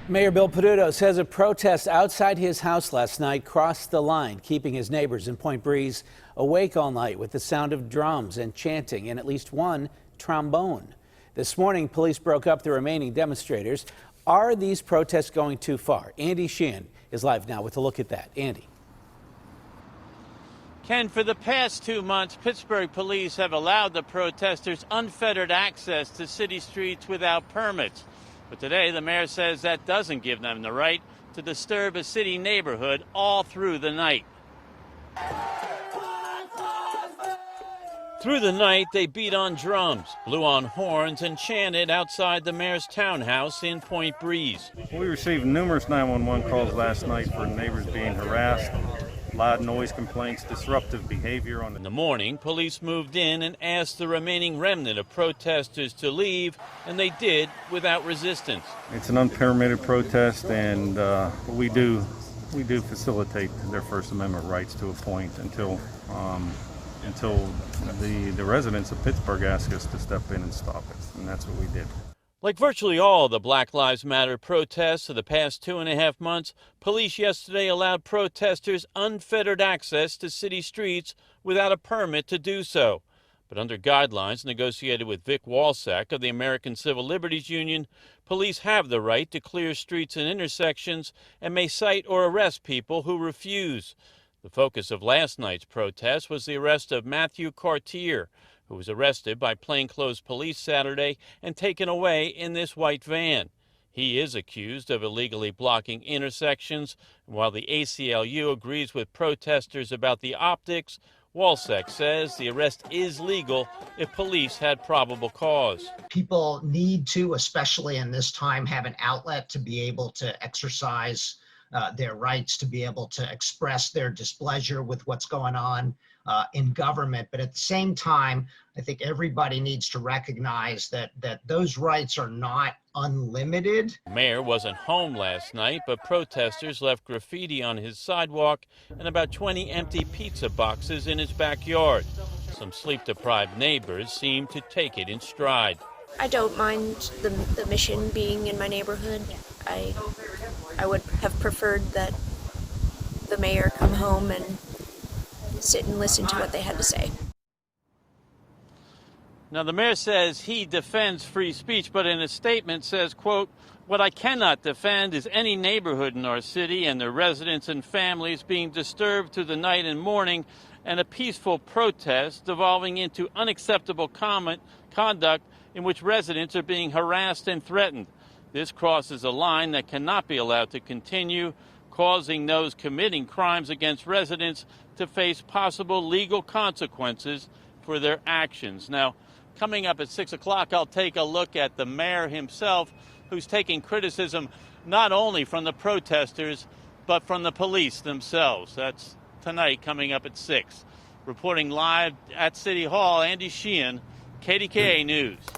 Mayor Bill Peduto says a protest outside his house last night crossed the line, keeping his neighbors in Point Breeze awake all night with the sound of drums and chanting and at least one trombone. This morning, police broke up the remaining demonstrators. Are these protests going too far? Andy Sheehan is live now with a look at that. Andy. Ken, for the past 2 months, Pittsburgh police have allowed the protesters unfettered access to city streets without permits. But today, the mayor says that doesn't give them the right to disturb a city neighborhood all through the night. Through the night, they beat on drums, blew on horns, and chanted outside the mayor's townhouse in Point Breeze. We received numerous 911 calls last night for neighbors being harassed, loud noise complaints, disruptive behavior. In the morning, police moved in and asked the remaining remnant of protesters to leave, and they did without resistance. It's an unpermitted protest, and we do facilitate their First Amendment rights to a point until the residents of Pittsburgh ask us to step in and stop it, and that's what we did. Like virtually all the Black Lives Matter protests of the past 2.5 months, police yesterday allowed protesters unfettered access to city streets without a permit to do so. But under guidelines negotiated with Vic Walsack of the American Civil Liberties Union, police have the right to clear streets and intersections and may cite or arrest people who refuse. The focus of last night's protest was the arrest of Matthew Cartier, who was arrested by plainclothes police Saturday and taken away in this white van. He is accused of illegally blocking intersections. And while the ACLU agrees with protesters about the optics, Walsack says the arrest is legal if police had probable cause. People need to, especially in this time, have an outlet to be able to exercise their rights, to be able to express their displeasure with what's going on in government. But at the same time, I think everybody needs to recognize that those rights are not unlimited. The mayor wasn't home last night, but protesters left graffiti on his sidewalk and about 20 empty pizza boxes in his backyard. Some sleep-deprived neighbors seem to take it in stride. I don't mind the mission being in my neighborhood. I would have preferred that the mayor come home and sit and listen to what they had to say. Now, the mayor says he defends free speech, but in a statement says, quote, "What I cannot defend is any neighborhood in our city and their residents and families being disturbed through the night and morning, and a peaceful protest devolving into unacceptable conduct in which residents are being harassed and threatened. This crosses a line that cannot be allowed to continue, causing those committing crimes against residents to face possible legal consequences for their actions." Now, coming up at 6 o'clock, I'll take a look at the mayor himself, who's taking criticism not only from the protesters, but from the police themselves. That's tonight coming up at 6. Reporting live at City Hall, Andy Sheehan, KDKA News.